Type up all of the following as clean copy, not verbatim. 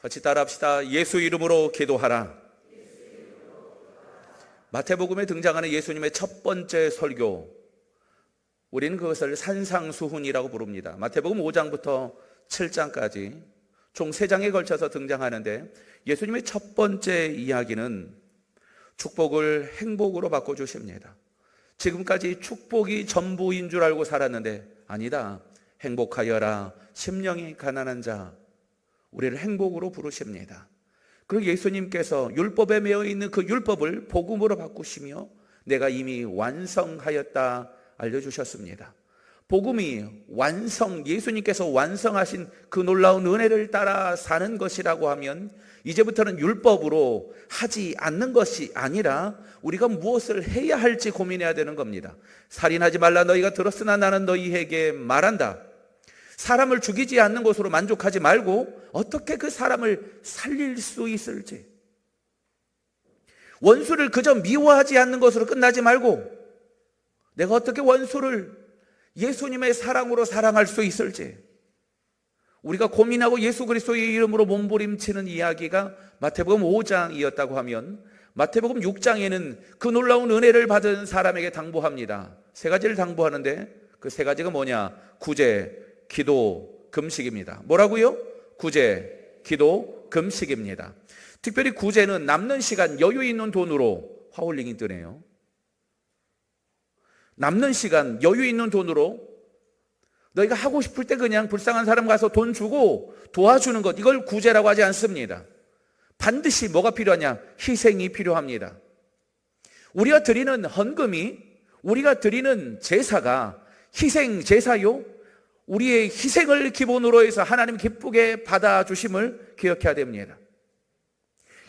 같이 따라합시다. 예수 이름으로 기도하라. 마태복음에 등장하는 예수님의 첫 번째 설교, 우리는 그것을 산상수훈이라고 부릅니다. 마태복음 5장부터 7장까지 총 3장에 걸쳐서 등장하는데, 예수님의 첫 번째 이야기는 축복을 행복으로 바꿔주십니다. 지금까지 축복이 전부인 줄 알고 살았는데 아니다. 행복하여라 심령이 가난한 자, 우리를 행복으로 부르십니다. 그리고 예수님께서 율법에 매여 있는 그 율법을 복음으로 바꾸시며 내가 이미 완성하였다 알려주셨습니다. 복음이 예수님께서 완성하신 그 놀라운 은혜를 따라 사는 것이라고 하면, 이제부터는 율법으로 하지 않는 것이 아니라 우리가 무엇을 해야 할지 고민해야 되는 겁니다. 살인하지 말라 너희가 들었으나 나는 너희에게 말한다. 사람을 죽이지 않는 것으로 만족하지 말고 어떻게 그 사람을 살릴 수 있을지, 원수를 그저 미워하지 않는 것으로 끝나지 말고 내가 어떻게 원수를 예수님의 사랑으로 사랑할 수 있을지, 우리가 고민하고 예수 그리스도의 이름으로 몸부림치는 이야기가 마태복음 5장이었다고 하면, 마태복음 6장에는 그 놀라운 은혜를 받은 사람에게 당부합니다. 3가지를 당부하는데 그 3가지가 뭐냐? 구제, 기도, 금식입니다. 뭐라고요? 구제, 기도, 금식입니다. 특별히 구제는 남는 시간 여유 있는 돈으로, 화홀링이 뜨네요. 남는 시간 여유 있는 돈으로 너희가 하고 싶을 때 그냥 불쌍한 사람 가서 돈 주고 도와주는 것, 이걸 구제라고 하지 않습니다. 반드시 뭐가 필요하냐? 희생이 필요합니다. 우리가 드리는 헌금이, 우리가 드리는 제사가 희생 제사요, 우리의 희생을 기본으로 해서 하나님 기쁘게 받아주심을 기억해야 됩니다.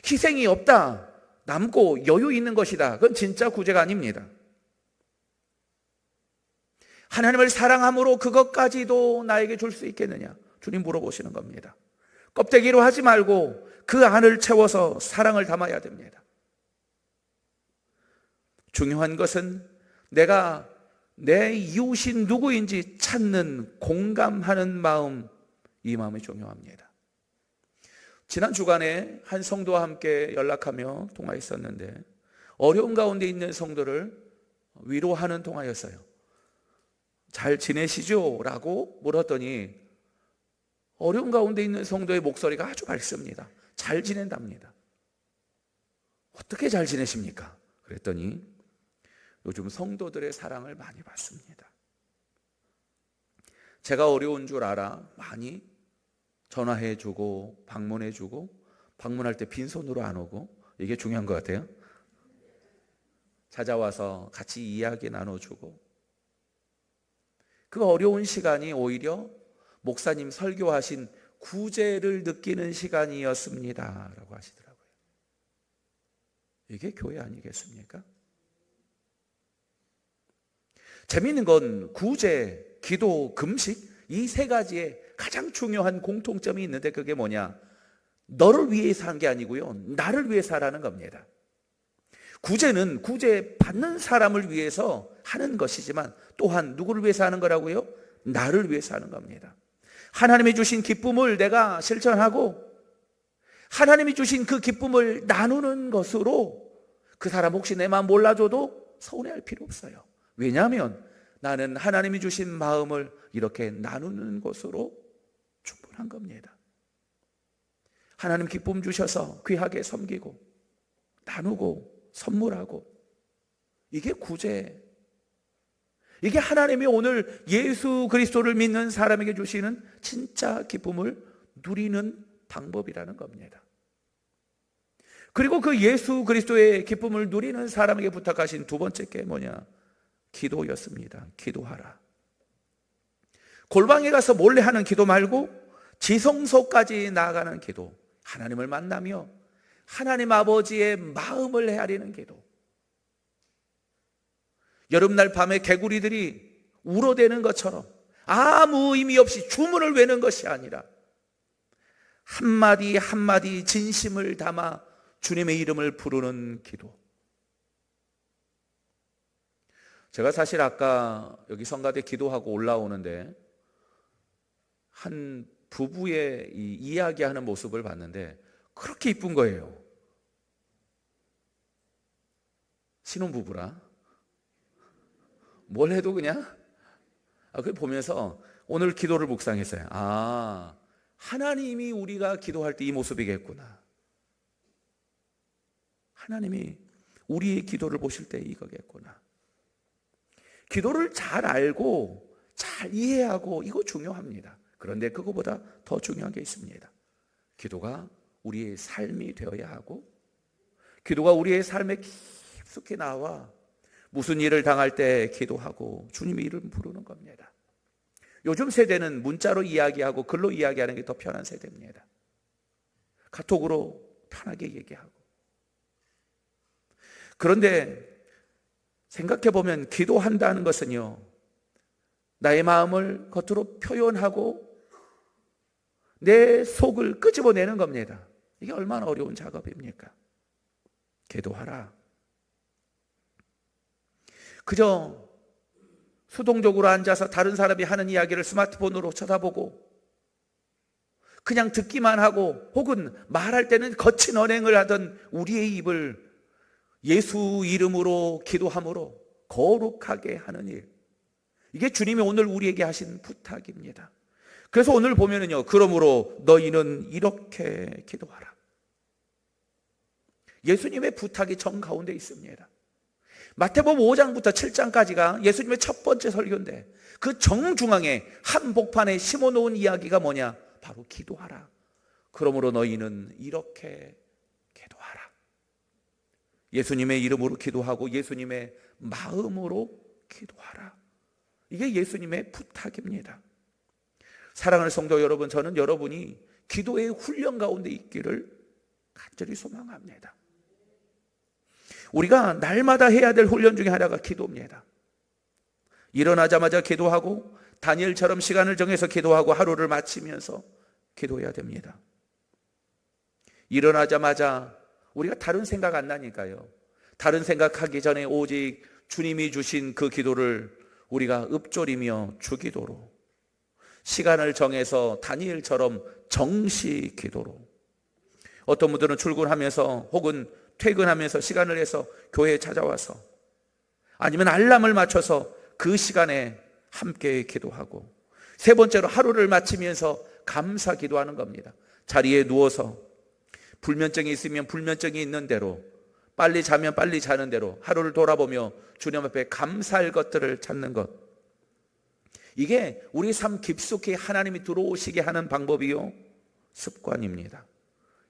희생이 없다, 남고 여유 있는 것이다, 그건 진짜 구제가 아닙니다. 하나님을 사랑함으로 그것까지도 나에게 줄 수 있겠느냐? 주님 물어보시는 겁니다. 껍데기로 하지 말고 그 안을 채워서 사랑을 담아야 됩니다. 중요한 것은 내가 내 이웃이 누구인지 찾는, 공감하는 마음, 이 마음이 중요합니다. 지난 주간에 한 성도와 함께 연락하며 통화했었는데, 어려운 가운데 있는 성도를 위로하는 통화였어요. 잘 지내시죠? 라고 물었더니 어려운 가운데 있는 성도의 목소리가 아주 밝습니다. 잘 지낸답니다. 어떻게 잘 지내십니까? 그랬더니 요즘 성도들의 사랑을 많이 받습니다. 제가 어려운 줄 알아 많이 전화해주고 방문해주고, 방문할 때 빈손으로 안 오고, 이게 중요한 것 같아요. 찾아와서 같이 이야기 나눠주고, 그 어려운 시간이 오히려 목사님 설교하신 구제를 느끼는 시간이었습니다 라고 하시더라고요. 이게 교회 아니겠습니까? 재미있는 건 구제, 기도, 금식, 이 3가지에 가장 중요한 공통점이 있는데, 그게 뭐냐? 너를 위해서 한 게 아니고요, 나를 위해서 하라는 겁니다. 구제는 구제 받는 사람을 위해서 하는 것이지만 또한 누구를 위해서 하는 거라고요? 나를 위해서 하는 겁니다. 하나님이 주신 기쁨을 내가 실천하고 하나님이 주신 그 기쁨을 나누는 것으로 그 사람 혹시 내 마음 몰라줘도 서운해할 필요 없어요. 왜냐하면 나는 하나님이 주신 마음을 이렇게 나누는 것으로 충분한 겁니다. 하나님 기쁨 주셔서 귀하게 섬기고 나누고 선물하고, 이게 구제, 이게 하나님이 오늘 예수 그리스도를 믿는 사람에게 주시는 진짜 기쁨을 누리는 방법이라는 겁니다. 그리고 그 예수 그리스도의 기쁨을 누리는 사람에게 부탁하신 2번째 게 뭐냐? 기도였습니다. 기도하라. 골방에 가서 몰래 하는 기도 말고 지성소까지 나아가는 기도, 하나님을 만나며 하나님 아버지의 마음을 헤아리는 기도. 여름날 밤에 개구리들이 울어대는 것처럼 아무 의미 없이 주문을 외는 것이 아니라 한마디 한마디 진심을 담아 주님의 이름을 부르는 기도. 제가 사실 아까 여기 성가대 기도하고 올라오는데 한 부부의 이 이야기하는 모습을 봤는데 그렇게 이쁜 거예요. 신혼부부라. 뭘 해도 그냥 그걸 보면서 오늘 기도를 묵상했어요. 하나님이 우리가 기도할 때 이 모습이겠구나. 하나님이 우리의 기도를 보실 때 이거겠구나. 기도를 잘 알고 잘 이해하고 이거 중요합니다. 그런데 그거보다 더 중요한 게 있습니다. 기도가 우리의 삶이 되어야 하고, 기도가 우리의 삶에 깊숙이 나와 무슨 일을 당할 때 기도하고 주님의 이름 부르는 겁니다. 요즘 세대는 문자로 이야기하고 글로 이야기하는 게 더 편한 세대입니다. 카톡으로 편하게 얘기하고. 그런데 생각해보면 기도한다는 것은요, 나의 마음을 겉으로 표현하고 내 속을 끄집어내는 겁니다. 이게 얼마나 어려운 작업입니까? 기도하라. 그저 수동적으로 앉아서 다른 사람이 하는 이야기를 스마트폰으로 쳐다보고 그냥 듣기만 하고 혹은 말할 때는 거친 언행을 하던 우리의 입을 예수 이름으로 기도함으로 거룩하게 하는 일, 이게 주님이 오늘 우리에게 하신 부탁입니다. 그래서 오늘 보면은요, 그러므로 너희는 이렇게 기도하라. 예수님의 부탁이 정 가운데 있습니다. 마태복음 5장부터 7장까지가 예수님의 첫 번째 설교인데 그 정중앙에 한복판에 심어놓은 이야기가 뭐냐? 바로 기도하라. 그러므로 너희는 이렇게 기도하라. 예수님의 이름으로 기도하고 예수님의 마음으로 기도하라. 이게 예수님의 부탁입니다. 사랑하는 성도 여러분, 저는 여러분이 기도의 훈련 가운데 있기를 간절히 소망합니다. 우리가 날마다 해야 될 훈련 중에 하나가 기도입니다. 일어나자마자 기도하고 다니엘처럼 시간을 정해서 기도하고 하루를 마치면서 기도해야 됩니다. 일어나자마자 우리가 다른 생각 안 나니까요. 다른 생각하기 전에 오직 주님이 주신 그 기도를 우리가 읊조리며 주기도로, 시간을 정해서 다니엘처럼 정시 기도로, 어떤 분들은 출근하면서 혹은 퇴근하면서 시간을 내서 교회에 찾아와서, 아니면 알람을 맞춰서 그 시간에 함께 기도하고, 세 번째로 하루를 마치면서 감사 기도하는 겁니다. 자리에 누워서 불면증이 있으면 불면증이 있는 대로, 빨리 자면 빨리 자는 대로 하루를 돌아보며 주님 앞에 감사할 것들을 찾는 것, 이게 우리 삶 깊숙이 하나님이 들어오시게 하는 방법이요, 습관입니다.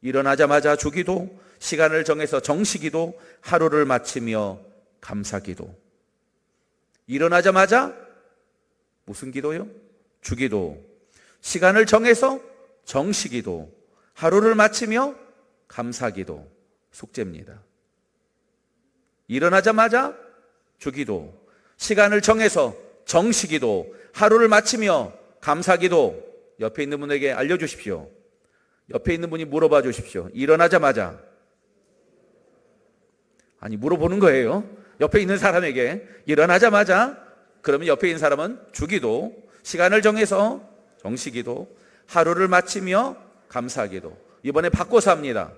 일어나자마자 주기도, 시간을 정해서 정시기도, 하루를 마치며 감사기도. 일어나자마자 무슨 기도요? 주기도, 시간을 정해서 정시기도, 하루를 마치며 감사기도. 숙제입니다. 일어나자마자 주기도, 시간을 정해서 정시기도, 하루를 마치며 감사기도. 옆에 있는 분에게 알려주십시오. 옆에 있는 분이 물어봐 주십시오. 일어나자마자, 아니 물어보는 거예요. 옆에 있는 사람에게 일어나자마자, 그러면 옆에 있는 사람은 주기도, 시간을 정해서 정시기도, 하루를 마치며 감사기도. 이번에 바꿔서 합니다.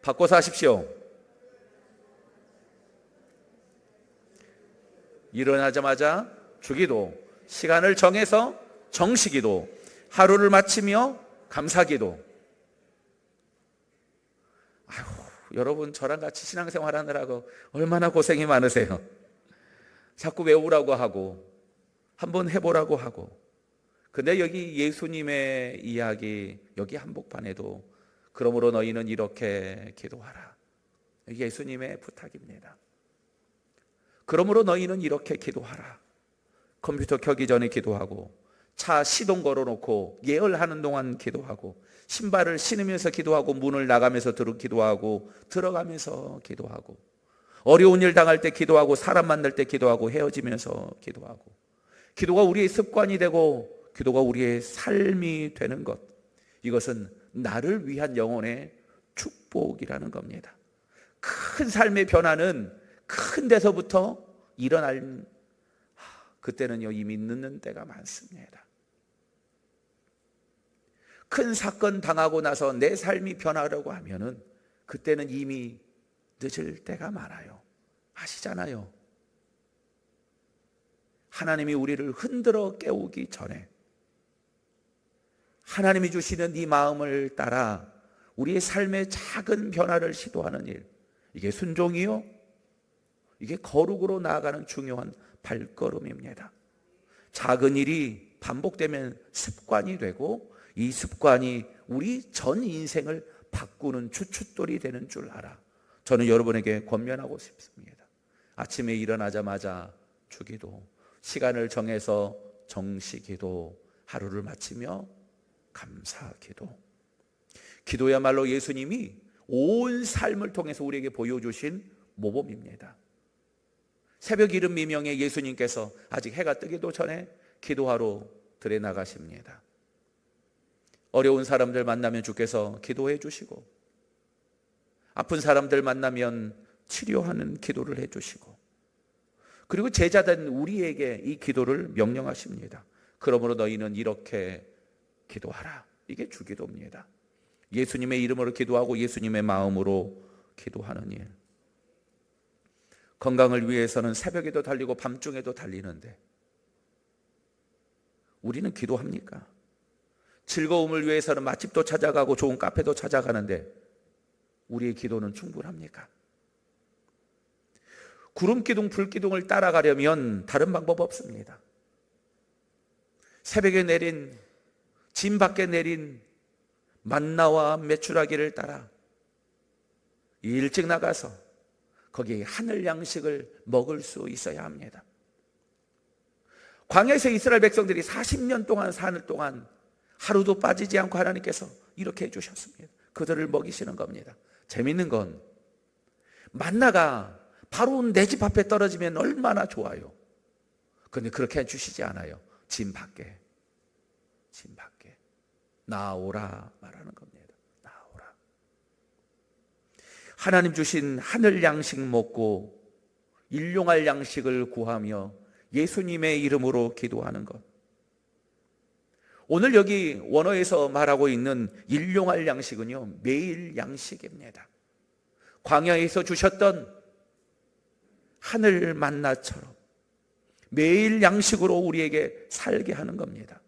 바꿔서 하십시오. 일어나자마자 주기도, 시간을 정해서 정시기도, 하루를 마치며 감사기도. 아유, 여러분 저랑 같이 신앙생활 하느라고 얼마나 고생이 많으세요. 자꾸 외우라고 하고 한번 해보라고 하고. 근데 여기 예수님의 이야기, 여기 한복판에도 그러므로 너희는 이렇게 기도하라. 여기 예수님의 부탁입니다. 그러므로 너희는 이렇게 기도하라. 컴퓨터 켜기 전에 기도하고, 차 시동 걸어놓고 예열하는 동안 기도하고, 신발을 신으면서 기도하고, 문을 나가면서 기도하고, 들어가면서 기도하고, 어려운 일 당할 때 기도하고, 사람 만날 때 기도하고, 헤어지면서 기도하고. 기도가 우리의 습관이 되고 기도가 우리의 삶이 되는 것, 이것은 나를 위한 영혼의 축복이라는 겁니다. 큰 삶의 변화는 큰 데서부터 일어날, 그때는요 이미 늦는 때가 많습니다. 큰 사건 당하고 나서 내 삶이 변하려고 하면은 그때는 이미 늦을 때가 많아요. 아시잖아요. 하나님이 우리를 흔들어 깨우기 전에 하나님이 주시는 이 마음을 따라 우리의 삶의 작은 변화를 시도하는 일, 이게 순종이요, 이게 거룩으로 나아가는 중요한 발걸음입니다. 작은 일이 반복되면 습관이 되고 이 습관이 우리 전 인생을 바꾸는 주춧돌이 되는 줄 알아. 저는 여러분에게 권면하고 싶습니다. 아침에 일어나자마자 주기도, 시간을 정해서 정시기도, 하루를 마치며 감사기도. 기도야말로 예수님이 온 삶을 통해서 우리에게 보여주신 모범입니다. 새벽 이른 미명에 예수님께서 아직 해가 뜨기도 전에 기도하러 들에 나가십니다. 어려운 사람들 만나면 주께서 기도해 주시고, 아픈 사람들 만나면 치료하는 기도를 해 주시고, 그리고 제자된 우리에게 이 기도를 명령하십니다. 그러므로 너희는 이렇게 기도하라. 이게 주기도입니다. 예수님의 이름으로 기도하고 예수님의 마음으로 기도하는 일. 건강을 위해서는 새벽에도 달리고 밤중에도 달리는데 우리는 기도합니까? 즐거움을 위해서는 맛집도 찾아가고 좋은 카페도 찾아가는데 우리의 기도는 충분합니까? 구름기둥, 불기둥을 따라가려면 다른 방법 없습니다. 새벽에 내린, 진 밖에 내린 만나와 메추라기를 따라 일찍 나가서 거기에 하늘 양식을 먹을 수 있어야 합니다. 광야에서 이스라엘 백성들이 40년 동안 사는 동안 하루도 빠지지 않고 하나님께서 이렇게 해주셨습니다. 그들을 먹이시는 겁니다. 재밌는 건 만나가 바로 내 집 앞에 떨어지면 얼마나 좋아요. 그런데 그렇게 해주시지 않아요. 진 밖에 나오라 말하는 겁니다. 나오라. 하나님 주신 하늘 양식 먹고 일용할 양식을 구하며 예수님의 이름으로 기도하는 것. 오늘 여기 원어에서 말하고 있는 일용할 양식은요, 매일 양식입니다. 광야에서 주셨던 하늘 만나처럼 매일 양식으로 우리에게 살게 하는 겁니다.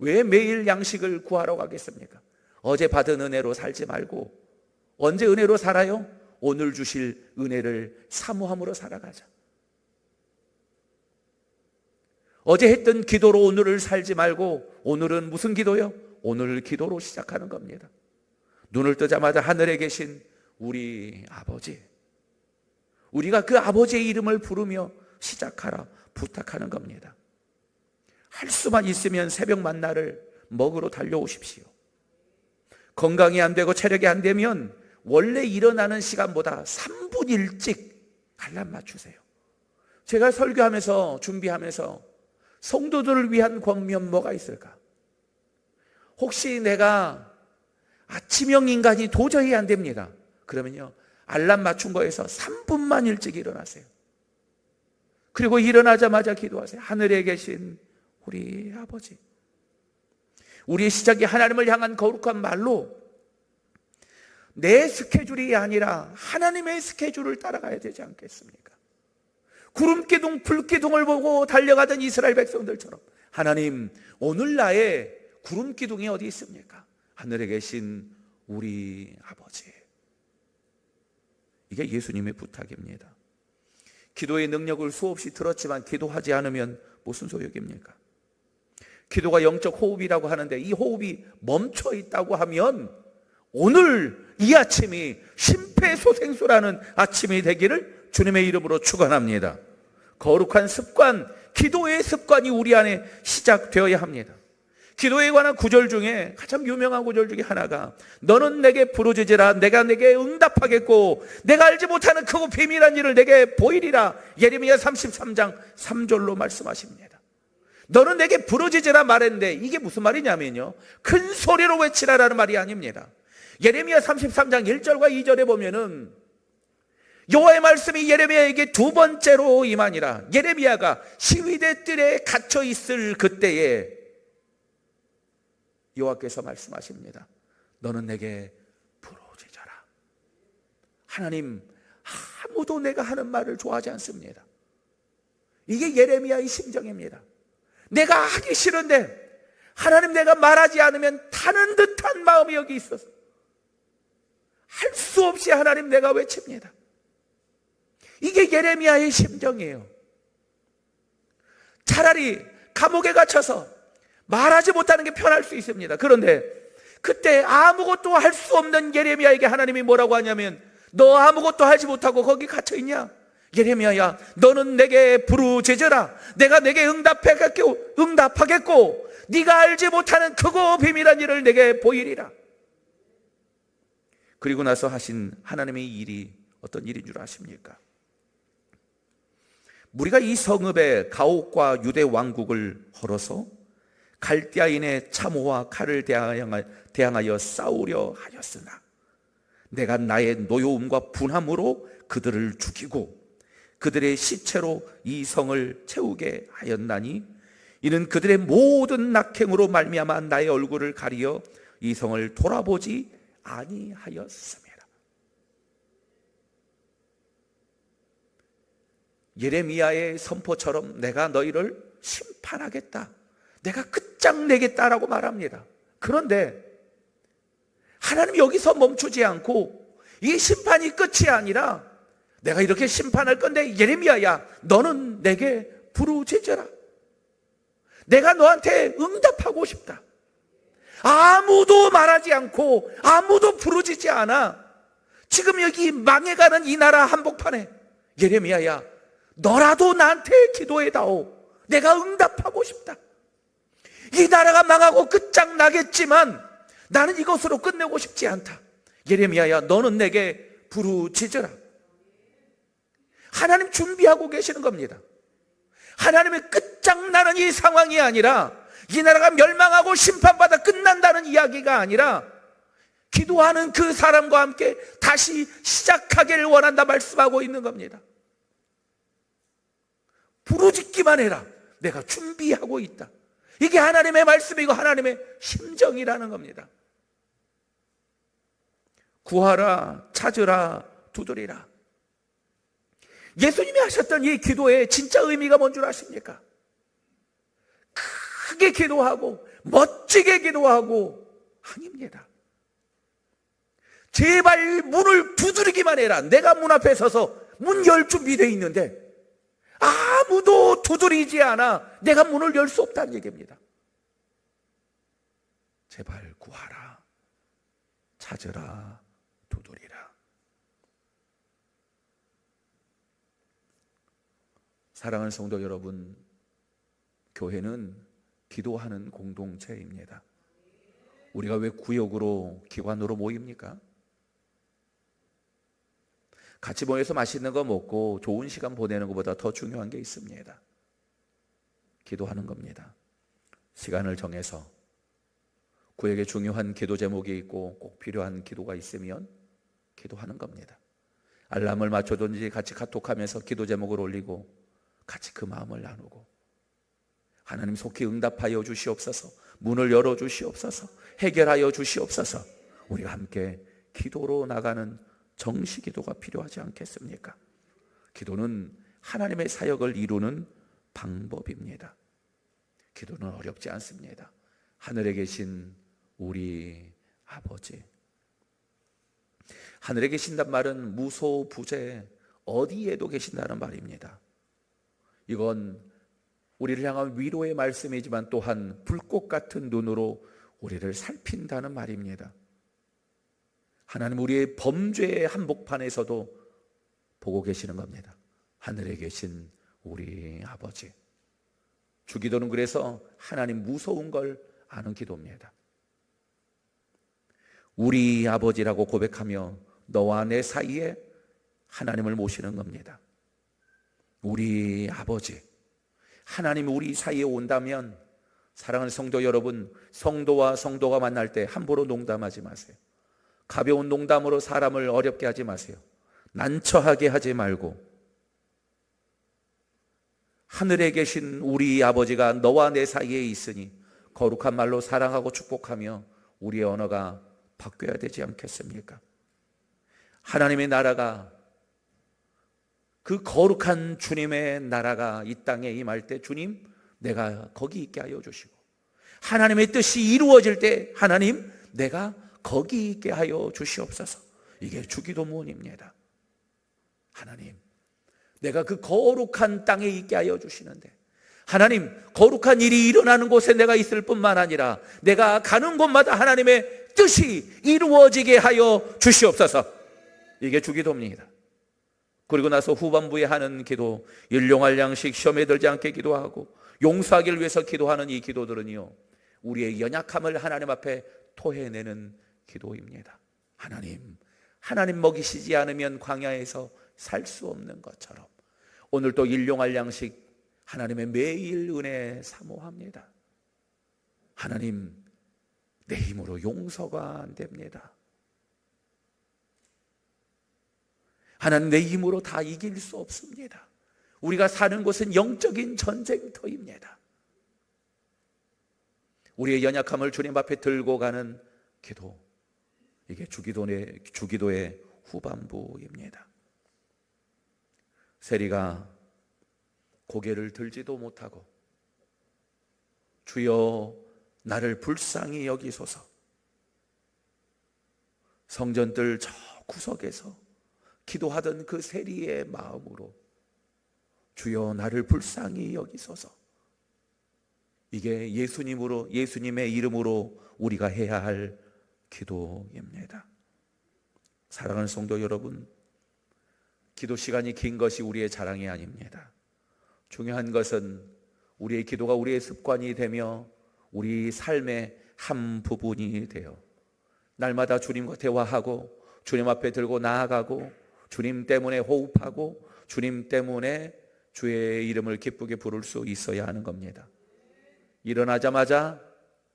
왜 매일 양식을 구하러 가겠습니까? 어제 받은 은혜로 살지 말고 언제 은혜로 살아요? 오늘 주실 은혜를 사모함으로 살아가자. 어제 했던 기도로 오늘을 살지 말고 오늘은 무슨 기도요? 오늘 기도로 시작하는 겁니다. 눈을 뜨자마자 하늘에 계신 우리 아버지, 우리가 그 아버지의 이름을 부르며 시작하라 부탁하는 겁니다. 할 수만 있으면 새벽 만나를 먹으러 달려오십시오. 건강이 안 되고 체력이 안 되면 원래 일어나는 시간보다 3분 일찍 알람 맞추세요. 제가 설교하면서 준비하면서 성도들을 위한 권면 뭐가 있을까? 혹시 내가 아침형 인간이 도저히 안 됩니다. 그러면요, 알람 맞춘 거에서 3분만 일찍 일어나세요. 그리고 일어나자마자 기도하세요. 하늘에 계신 우리 아버지, 우리의 시작이 하나님을 향한 거룩한 말로 내 스케줄이 아니라 하나님의 스케줄을 따라가야 되지 않겠습니까? 구름기둥, 불기둥을 보고 달려가던 이스라엘 백성들처럼 하나님, 오늘 나의 구름기둥이 어디 있습니까? 하늘에 계신 우리 아버지. 이게 예수님의 부탁입니다. 기도의 능력을 수없이 들었지만 기도하지 않으면 무슨 소용입니까? 기도가 영적 호흡이라고 하는데 이 호흡이 멈춰 있다고 하면 오늘 이 아침이 심폐소생술하는 아침이 되기를 주님의 이름으로 축원합니다. 거룩한 습관, 기도의 습관이 우리 안에 시작되어야 합니다. 기도에 관한 구절 중에 가장 유명한 구절 중에 하나가 너는 내게 부르짖으라 내가 내게 응답하겠고 내가 알지 못하는 크고 비밀한 일을 내게 보이리라. 예레미야 33장 3절로 말씀하십니다. 너는 내게 부르짖으라 말했는데 이게 무슨 말이냐면요, 큰 소리로 외치라라는 말이 아닙니다. 예레미야 33장 1절과 2절에 보면은 여호와의 말씀이 예레미야에게 두 번째로 임하니라. 예레미야가 시위대 뜰에 갇혀 있을 그때에 여호와께서 말씀하십니다. 너는 내게 부르짖어라. 하나님, 아무도 내가 하는 말을 좋아하지 않습니다. 이게 예레미야의 심정입니다. 내가 하기 싫은데 하나님, 내가 말하지 않으면 타는 듯한 마음이 여기 있어서 할 수 없이 하나님 내가 외칩니다. 이게 예레미야의 심정이에요. 차라리 감옥에 갇혀서 말하지 못하는 게 편할 수 있습니다. 그런데 그때 아무것도 할 수 없는 예레미야에게 하나님이 뭐라고 하냐면, 너 아무것도 하지 못하고 거기 갇혀있냐? 예레미야야, 너는 내게 부르짖어라. 내가 내게 응답하겠고 네가 알지 못하는 크고 비밀한 일을 내게 보이리라. 그리고 나서 하신 하나님의 일이 어떤 일인 줄 아십니까? 우리가 이 성읍에 가옥과 유대 왕국을 헐어서 갈대아인의 참호와 칼을 대항하여 싸우려 하였으나 내가 나의 노여움과 분함으로 그들을 죽이고 그들의 시체로 이 성을 채우게 하였나니 이는 그들의 모든 낙행으로 말미암아 나의 얼굴을 가리어 이 성을 돌아보지 아니하였습니다. 예레미야의 선포처럼 내가 너희를 심판하겠다, 내가 끝장내겠다라고 말합니다. 그런데 하나님 여기서 멈추지 않고 이 심판이 끝이 아니라 내가 이렇게 심판할 건데 예레미야야, 너는 내게 부르짖어라. 내가 너한테 응답하고 싶다. 아무도 말하지 않고 아무도 부르짖지 않아. 지금 여기 망해가는 이 나라 한복판에 예레미야야, 너라도 나한테 기도해다오. 내가 응답하고 싶다. 이 나라가 망하고 끝장나겠지만 나는 이것으로 끝내고 싶지 않다. 예레미야야, 너는 내게 부르짖어라. 하나님 준비하고 계시는 겁니다. 하나님의 끝장나는 이 상황이 아니라, 이 나라가 멸망하고 심판받아 끝난다는 이야기가 아니라, 기도하는 그 사람과 함께 다시 시작하기를 원한다 말씀하고 있는 겁니다. 부르짖기만 해라. 내가 준비하고 있다. 이게 하나님의 말씀이고 하나님의 심정이라는 겁니다. 구하라, 찾으라, 두드리라. 예수님이 하셨던 이 기도의 진짜 의미가 뭔 줄 아십니까? 크게 기도하고 멋지게 기도하고 아닙니다. 제발 문을 두드리기만 해라. 내가 문 앞에 서서 문 열 준비되어 있는데 아무도 두드리지 않아. 내가 문을 열 수 없다는 얘기입니다. 제발 구하라, 찾으라, 두드리라. 사랑하는 성도 여러분, 교회는 기도하는 공동체입니다. 우리가 왜 구역으로, 기관으로 모입니까? 같이 모여서 맛있는 거 먹고 좋은 시간 보내는 것보다 더 중요한 게 있습니다. 기도하는 겁니다. 시간을 정해서 구역에 중요한 기도 제목이 있고 꼭 필요한 기도가 있으면 기도하는 겁니다. 알람을 맞춰든지 같이 카톡하면서 기도 제목을 올리고 같이 그 마음을 나누고, 하나님 속히 응답하여 주시옵소서, 문을 열어 주시옵소서, 해결하여 주시옵소서. 우리가 함께 기도로 나가는 정시 기도가 필요하지 않겠습니까? 기도는 하나님의 사역을 이루는 방법입니다. 기도는 어렵지 않습니다. 하늘에 계신 우리 아버지. 하늘에 계신단 말은 무소부재 어디에도 계신다는 말입니다. 이건 우리를 향한 위로의 말씀이지만 또한 불꽃 같은 눈으로 우리를 살핀다는 말입니다. 하나님 우리의 범죄의 한복판에서도 보고 계시는 겁니다. 하늘에 계신 우리 아버지. 주기도는 그래서 하나님 무서운 걸 아는 기도입니다. 우리 아버지라고 고백하며 너와 내 사이에 하나님을 모시는 겁니다. 우리 아버지. 하나님이 우리 사이에 온다면, 사랑하는 성도 여러분, 성도와 성도가 만날 때 함부로 농담하지 마세요. 가벼운 농담으로 사람을 어렵게 하지 마세요. 난처하게 하지 말고, 하늘에 계신 우리 아버지가 너와 내 사이에 있으니 거룩한 말로 사랑하고 축복하며 우리의 언어가 바뀌어야 되지 않겠습니까? 하나님의 나라가, 그 거룩한 주님의 나라가 이 땅에 임할 때 주님, 내가 거기 있게 하여 주시고, 하나님의 뜻이 이루어질 때 하나님, 내가 거기 있게 하여 주시옵소서. 이게 주기도문입니다. 하나님, 내가 그 거룩한 땅에 있게 하여 주시는데, 하나님, 거룩한 일이 일어나는 곳에 내가 있을 뿐만 아니라 내가 가는 곳마다 하나님의 뜻이 이루어지게 하여 주시옵소서. 이게 주기도입니다. 그리고 나서 후반부에 하는 기도, 일용할 양식 시험에 들지 않게 기도하고 용서하기를 위해서 기도하는 이 기도들은요, 우리의 연약함을 하나님 앞에 토해내는 기도입니다. 하나님 먹이시지 않으면 광야에서 살 수 없는 것처럼 오늘 또 일용할 양식 하나님의 매일 은혜 사모합니다. 하나님, 내 힘으로 용서가 안 됩니다. 하나님, 내 힘으로 다 이길 수 없습니다. 우리가 사는 곳은 영적인 전쟁터입니다. 우리의 연약함을 주님 앞에 들고 가는 기도, 이게 주기도의 후반부입니다. 세리가 고개를 들지도 못하고 주여 나를 불쌍히 여기소서, 성전뜰 저 구석에서 기도하던 그 세리의 마음으로 주여 나를 불쌍히 여기소서, 이게 예수님의 이름으로 우리가 해야 할 기도입니다. 사랑하는 성도 여러분, 기도 시간이 긴 것이 우리의 자랑이 아닙니다. 중요한 것은 우리의 기도가 우리의 습관이 되며 우리 삶의 한 부분이 되어 날마다 주님과 대화하고 주님 앞에 들고 나아가고 주님 때문에 호흡하고 주님 때문에 주의 이름을 기쁘게 부를 수 있어야 하는 겁니다. 일어나자마자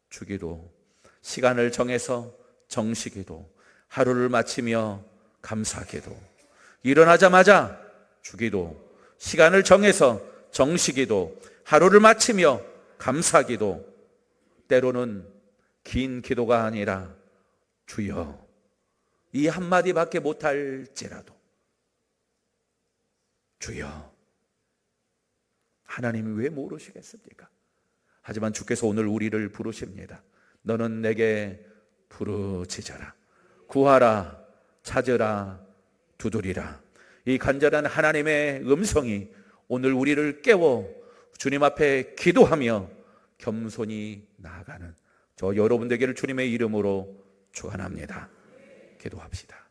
주기도, 시간을 정해서 정식기도, 하루를 마치며 감사기도. 일어나자마자 주기도, 시간을 정해서 정식기도, 하루를 마치며 감사기도. 때로는 긴 기도가 아니라 주여, 이 한마디밖에 못할지라도 주여, 하나님이 왜 모르시겠습니까? 하지만 주께서 오늘 우리를 부르십니다. 너는 내게 부르짖어라, 구하라, 찾으라, 두드리라. 이 간절한 하나님의 음성이 오늘 우리를 깨워 주님 앞에 기도하며 겸손히 나아가는 저 여러분 되기를 주님의 이름으로 축원합니다. 기도합시다.